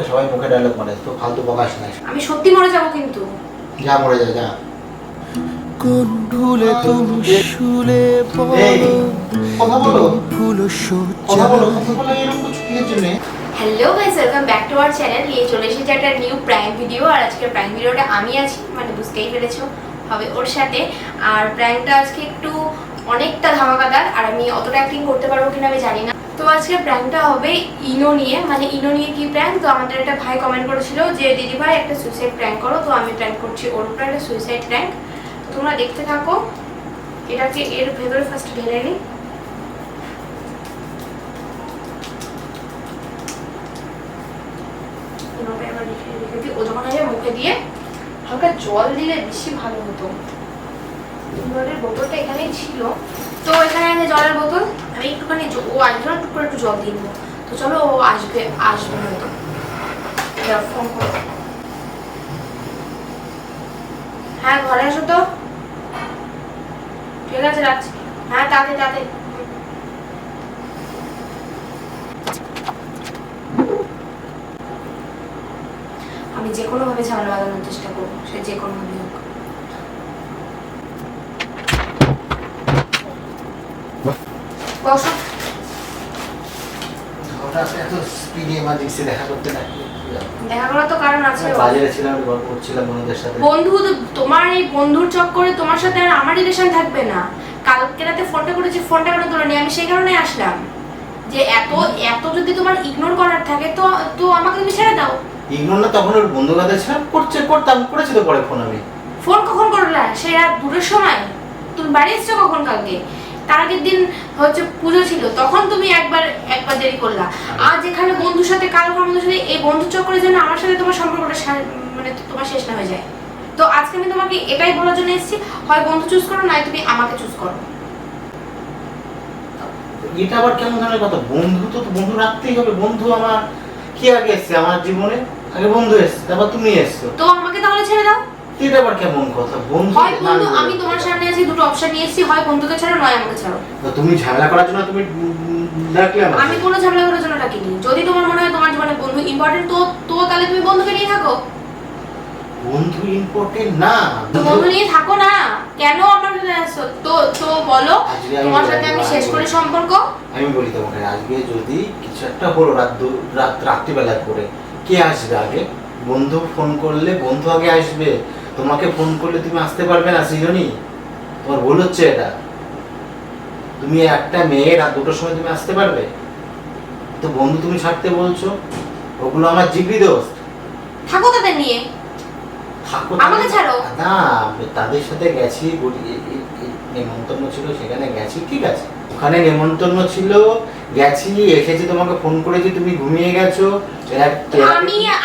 সবাই মুখে ডায়লগ মারে, তো ফালতু বকাস না। আমি সত্যি মরে যাব কিন্তু। যা মরে যা, যা। কোন ভুলে তুমি শুলে পড়ো, কথা বলো, ভুলো কথা সজ্জা। বলো, কথা বলো, এরকম কিছু কিসের জন্য? Hello guys, welcome back to our channel. নিয়ে চলে এসেছি একটা নিউ প্র্যাঙ্ক ভিডিও। আর আজকের প্র্যাঙ্ক ভিডিওটা আমি আছি, মানে বুঝতেই পেরেছো, হবে ওর সাথে। আর প্র্যাঙ্কটা আজকে একটু অনেকটা ধামাকাদার, আর আমি অতটা অ্যাক্টিং করতে পারবো কিনা আমি জানি না। তো আজকে প্র্যাঙ্কটা হবে ইনো নিয়ে। মানে ইনো নিয়ে কি প্র্যাঙ্ক? তো আমাদের একটা ভাই কমেন্ট করেছিল যে দিদি ভাই একটা সুইসাইড প্র্যাঙ্ক করো, তো আমি প্র্যাঙ্ক করছি ওর উপরে একটা সুইসাইড প্র্যাঙ্ক। তোমরা দেখতে থাকো। এটাকে এর ভেতরে ফার্স্ট ঢেলে নিই। ও যখন আগে মুখে দিয়ে হালকা জল দিলে বেশি ভালো হতো। জলের বোতলটা এখানেই ছিল, তো এখানে আছে জলের বোতল। আমি একটুখানি ও আসবে, টুক করে একটু জল দিয়ে দেবো। তো চলো, ও আসবে হয়তো। ফোন করো। হ্যাঁ, ঘরে আসো তো। ঠিক আছে, রাখছি। হ্যাঁ, তাতে আমি যে কোনো ভাবে ঝামেলা বাঁধানোর চেষ্টা করবো, সে যে কোনো ভাবে হোক। বসো। হঠাৎ এত স্পিডে এমার্জেন্সি দেখা করতে না? দেখা করার তো কারণ আছে। বাজারে ছিলাম, গল্প করছিলাম বন্ধুদের সাথে। বন্ধু, তোমার এই বন্ধুর চক্করে তোমার সাথে আর আমার রিলেশন থাকবে না। কালকে রাতে ফোনটা করেছি, ফোনটা কেন তোলেনি? আমি সেই কারণে আসলাম যে এত যদি তোমার ইগনোর করার থাকে তো তো আমাকে তুমি ছেড়ে দাও। ইগনোর না, তখন ওর বন্ধু কাদের ছিলাম, করেছি তো পরে ফোন। আমি ফোন কখন করলে? সে রাত 2টার সময়। তুমি বাড়ি এসছো কখন কালকে? তার আগের দিন হচ্ছে পুজো ছিল, তখন তুমি একবার দেরি করলা। আর যেখানে বন্ধুর সাথে বন্ধুর সাথে এই বন্ধুর চক্করের জন্য আমার সাথে তোমার সম্পর্কটা মানে তোমার শেষ না হয়ে যায়। তো আজকে আমি তোমাকে এটাই বলার জন্য এসেছি, হয় বন্ধু চুজ করো, নয় তুমি আমাকে চুজ করো। এটা আবার কেমন ধরনের কথা? বন্ধু তো বন্ধু রাখতেই হবে। বন্ধু আমার কি আগে এসছে আমার জীবনে? আগে বন্ধু এসছে, তারপর তুমি এসছো। তো আমাকে তাহলে ছেড়ে দাও। এটা আবার কেমন কথা? বন্ধু হয় বন্ধু, আমি তোমার সামনে আছি, দুটো অপশন নিয়েছি, হয় বন্ধুকে ছাড়ো, নয় আমাকে ছাড়ো। তো তুমি ঝামেলা করার জন্য তুমি ডাকলে আমাকে? আমি কোনো ঝামেলা করার জন্য ডাকিনি। যদি তোমার মনে হয় তোমার জীবনে বন্ধু ইম্পর্টেন্ট, তো তাহলে তুমি বন্ধুকে নিয়ে থাকো। বন্ধু ইম্পর্টেন্ট না? তো বন্ধু নিয়ে থাকো না, কেন আমার সাথে আসছো? তো বলো, তোমার সাথে আমি শেষ করি সম্পর্ক। আমি বলি তোমাকে, আজকে যদি কিছু একটা হলো রাত্রিবেলা করে, কে আসবে আগে? বন্ধু ফোন করলে বন্ধু আগে আসবে। তোমাকে ফোন করলে তুমি আসতে পারবে না সৃজনী? তোমার ভুল হচ্ছে এটা। তুমি একটা মেয়ে রাত 2টার সময় তুমি আসতে পারবে? তো বন্ধু তুমি ছাড়তে বলছো, ওগুলো আমার জিগরি দোস্ত। থাকো তাদের নিয়ে, থাকো আমাকে ছাড়ো না। তাদের সাথে গেছি, নেমন্তন্ন ছিল, সেখানে গেছি, ঠিক আছে। ওখানে নেমন্তন্ন ছিল, গেছি, এসেছি, তোমাকে ফোন করেছি, তুমি ঘুমিয়ে গেছো।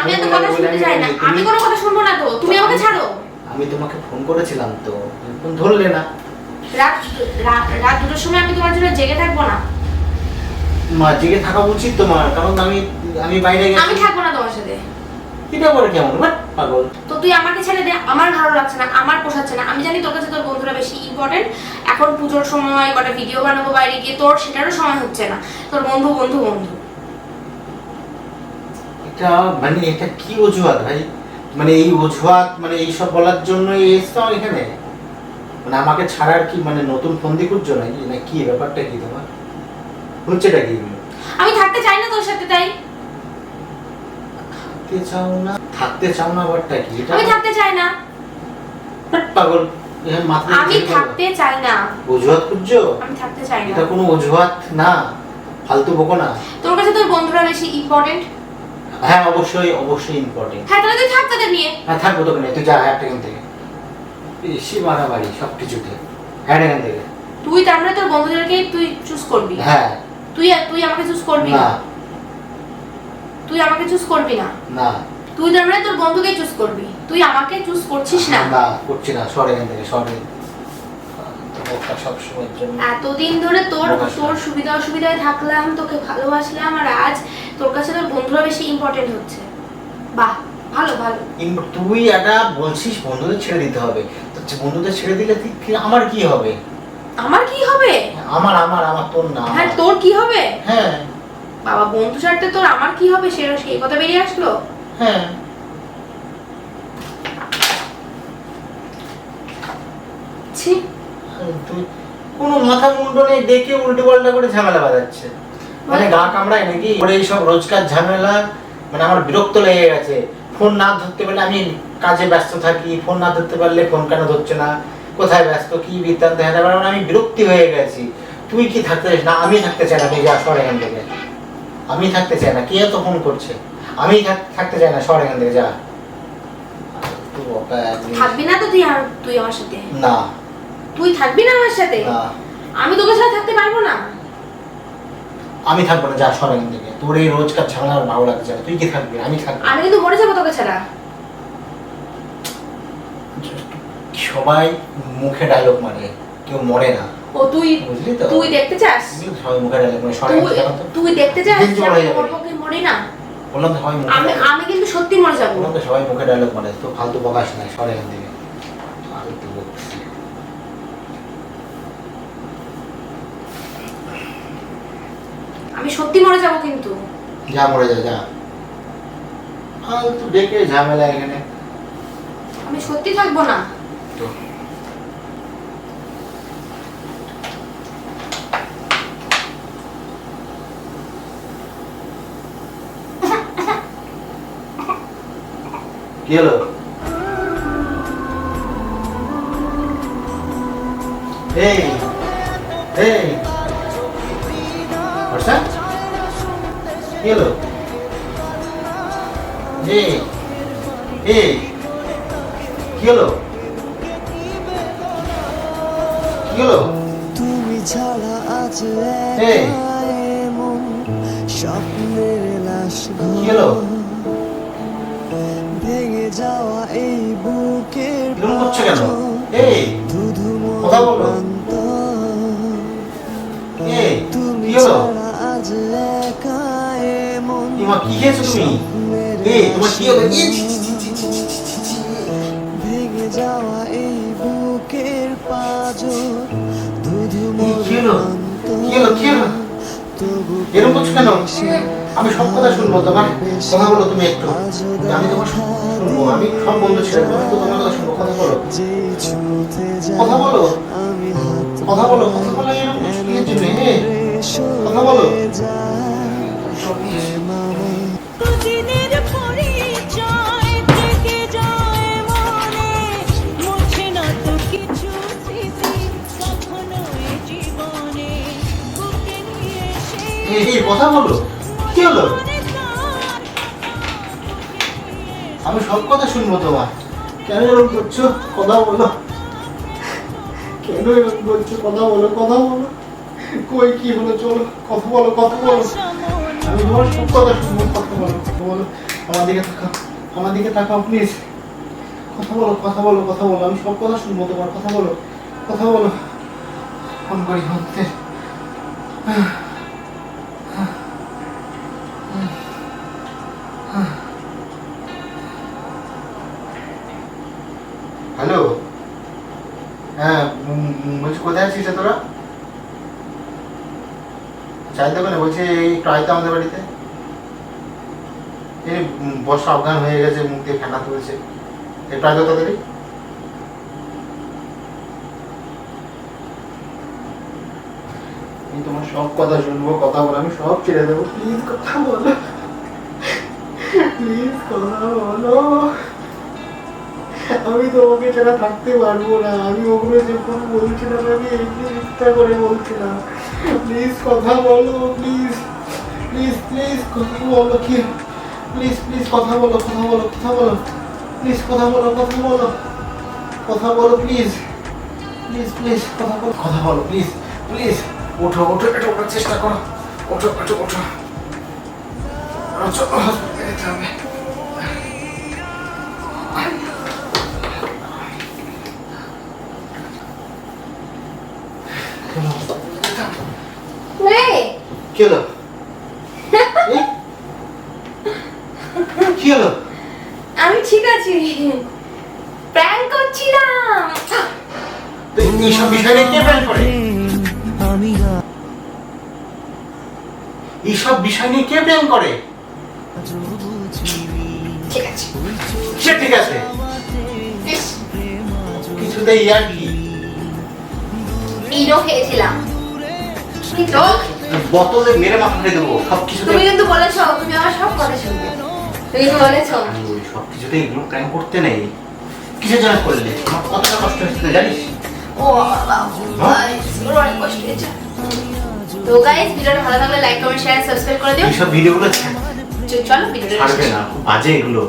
আমি এত কথা শুনতে চাই না, আমি কোনো কথা শুনবো না। তো তুমি আমাকে ছাড়ো। আমি তোমাকে ফোন করেছিলাম তো, ফোন ধরলে না। রাত 2টার সময় আমি তোমার জন্য জেগে থাকবো না। জেগে থাকা উচিত তোমার, কারণ আমি বাইরে গেছি। আমি থাকবো না তোমার সাথে। এটা করে কেমন পাগল? তো তুই আমাকে ছেড়ে দে, আমার ভালো লাগছে না, আমার পোষাচ্ছে না। আমি জানি তোর কাছে তোর বন্ধুরা বেশি ইম্পর্টেন্ট। এখন পুজোর সময় কটা ভিডিও বানাবো বাইরে গিয়ে, তোর সেটারও সময় হচ্ছে না। তোর বন্ধু বন্ধু বন্ধু এটা মানে এটা কি অজুহাত ভাই? মানে এই অজুহাত, মানে এইসব বলার জন্য এসছো এখানে? মানে আমাকে ছাড়ার কি মানে নতুন ফন্দি খুঁজছো নাকি? না কি ব্যাপারটা কি তোমার হচ্ছেটা কি? আমি থাকতে চাই না তোর সাথে, তাই। থাকতে চাও না ব্যাপারটা কি? আমি থাকতে চাই না। পাগল, মাথা আমি থাকতে চাই না। অজুহাত খুঁজছো? আমি থাকতে চাই না। এটা কোনো অজুহাত না, ফালতু বকো না। তোর কাছে তোর বন্ধুরা বেশি ইম্পর্টেন্ট। হ্যাঁ, অবশ্যই ইম্পর্টেন্ট। হ্যাঁ, তাহলে তুই থাক তাদের নিয়ে। হ্যাঁ, থাকবো তোকে নিয়ে। তুই যা একটা এখান থেকে। বেশি বাড়াবাড়ি সব কিছুতে। হ্যাঁ, এখান থেকে। তুই তার মানে তোর বন্ধুদেরকে তুই চুজ করবি? হ্যাঁ। তুই আমাকে চুজ করবি না? তুই আমাকে চুজ করবি না? না। তুই তার মানে তোর বন্ধুকে চুজ করবি, তুই আমাকে চুজ করছিস না? না, করছি না। সরে এখান থেকে, সরে। সব সময়ের জন্য এতদিন ধরে তোর সুবিধা অসুবিধায় থাকলাম, তোকে ভালোবাসলাম, আর আজ তোর কাছে তোর বন্ধুরা বেশি ইম্পর্টেন্ট হচ্ছে। বাহ, ভালো ভালো। তুই এটা বলছিস বন্ধুদের ছেড়ে দিতে হবে। তো বন্ধুদের ছেড়ে দিলে আমার কি হবে? আমার কি হবে? আমার তোর না। হ্যাঁ, তোর কি হবে? হ্যাঁ, বাবা বন্ধু ছাড়তে তোর আমার কি হবে সেই কথা বেরিয়ে আসলো। হ্যাঁ ছি, তুই কোনো মাথা মুন্ডো নেই, ডেকে উল্টো পাল্টা করে ঝামেলা বাজাচ্ছে। মানে গা কামড়ায় নাকি ওর এইসব রোজকার ঝামেলা, মানে আমার বিরক্ত লেগে গেছে। ফোন না ধরতে পারলে আমি কাজে ব্যস্ত থাকি, ফোন না ধরতে পারলে ফোন কেন ধরছে না, কোথায় ব্যস্ত, কি বৃত্তান্ত, হ্যাঁ মানে আমি বিরক্তি হয়ে গেছি। তুই কি থাকতে চাস না? আমি থাকতে চাই না, তুই যা সর এখান থেকে। আমি থাকতে চাই না, কে এত ফোন করছে? আমি থাকতে চাই না, সর এখান থেকে যা। তুই বকা একদিন। থাকবি না তো তুই আমার সাথে? না তুই থাকবি না আমার সাথে? না আমি তোকে সাথে থাকতে পারবো না। আমি থাকবো না, যা সর এখান থেকে। তোর এই রোজকার ঝামেলা আমার ভালো লাগছে না। তুই কি থাকবি? আমি থাকবো। আমি কিন্তু মরে যাবো তোকে ছাড়া। সবাই মুখে ডায়লগ মারে, কেউ মরে না, ও তুই বুঝলি তো? তুই দেখতে চাস? সবাই মুখে ডায়লগ মারে, সর এখান থেকে যা তো। তুই দেখতে চাস দেখতে যে মরে আমি যাবে। মরবো কি মরি না? বললাম তো সবাই মুখে আমি dialogue- আমি কিন্তু সত্যি মরে যাবো। বললাম তো সবাই মুখে ডায়লগ মারে, তো ফালতু বকাস না, সর এখান থেকে। ফালতু বকছি। আমি সত্যি মরে যাবো কিন্তু। যা মরে যা, যা। ফালতু ডেকে ঝামেলা এখানে। আমি সত্যি থাকবো না। তো কি হলো? এই এই বর্ষা, কি হলো? এই এই কি হলো? কি হলো? তুমি ছাড়া আজ এই একা এমন স্বপ্নের লাশ কি হলো? ভেঙে যাওয়া এই বুকের এরকম করছো কেন? এই কথা বলো। এই তুমি কি হলো? ছাড়া আজ একা এমন ইমা কি খেয়েছো তুমি? এই তোমার কি হলো? এই, ছি, ছি, ছি, ছি, ছি, ছি, ছি। ভেঙে যাওয়া এই বুকের পাঁজর ধুধু এই, কি হলো? কি হলো? কি হলো? এরকম করছো কেন? আমি সব কথা শুনবো তোমার। কথা বলো তুমি একটু। আমি তোমার সব শুনবো। আমি সব বন্ধু ছেড়ে দেবো, তো তোমার কথা শুনবো। কথা বলো। কথা বলো। কথা বলো। কথা বলো। এরকম করছো কিসের জন্য? কথা বলো। দিনের পরিচয় থেকে যায় মনে, মুছে না তো কিছু স্মৃতি কখনো এ জীবনে, বুকে নিয়ে সেই এই কথা বলো। কি হলো? আমি সব কথা শুনবো তোমার। কেন এরকম করছো? কথা বলো। কেন এরকম করছো? কথা বলো। কথা বলো। কই কি হলো? চলো কথা বলো। কথা বলো। আমি তোমার সব কথা শুনবো। কথা বলো। কথা বলো। আমার দিকে তাকাও। আমার দিকে তাকাও প্লিজ। কথা বলো। কথা বলো। কথা বলো। আমি সব কথা শুনবো তোমার। কথা বলো। কথা বলো। ফোন করি হচ্ছে। হ্যালো, হ্যাঁ বলছি কোথায় আছিস রে তোরা? চাই দোকানে বলছি একটু আয়তো আমাদের বাড়িতে। এই বর্ষা অজ্ঞান হয়ে গেছে, মুখ দিয়ে ফেনা তুলছে, একটু আয়তো তাড়াতাড়ি। আমি তোমার সব কথা শুনবো। কথা বলো। আমি সব ছেড়ে দেবো। প্লিজ কথা বলো। প্লিজ কথা বলো। আমি তোমাকে ছাড়া থাকতে পারবো না। আমি ওগুলো যে কোনো বলছিলাম, আমি এমনি ইচ্ছা করে বলছিলাম। প্লিজ কথা বলো। প্লিজ প্লিজ প্লিজ কথা বলো। কি প্লিজ প্লিজ কথা বলো। কথা বলো। কথা বলো। প্লিজ কথা বলো। কথা বলো। কথা বলো প্লিজ। প্লিজ প্লিজ কথা বলো। কথা বলো প্লিজ। প্লিজ ওঠো। ওঠো। এটা ওঠার চেষ্টা করো। ওঠো। ওঠো। ওঠো। হসপিটালে যেতে হবে। এই, কি হলো? এই? কি হলো? আমি ঠিক আছি। প্র্যাঙ্ক করছিলাম। তো এইসব বিষয় নিয়ে কে প্ল্যান করে? আমি এইসব বিষয় নিয়ে কে প্রেম করে? ঠিক আছে। সে ঠিক আছে, ইস, কিছুতেই আর কি ইনো খেয়েছিলাম কিন্তু বোতলে মেরে মাথা খেয়ে দেবো সব কিছুতে। তুমি কিন্তু বলেছো তুমি আমার সব কথা শুনবে, তুমি তো বলেছো। আমি ওই সব কিছুতে এগুলো প্ল্যান করতে নেই। কিসের জন্য করলে? আমার কতটা কষ্ট হচ্ছে জানিস? ও বাবা, ওর অনেক কষ্ট হয়েছে। তো গাইস, ভিডিওটা ভালো লাগলে লাইক কমেন্ট শেয়ার সাবস্ক্রাইব করে দিও। এইসব ভিডিওগুলো চলো ভিডিওটা ছাড়বে না, খুব বাজে এগুলো।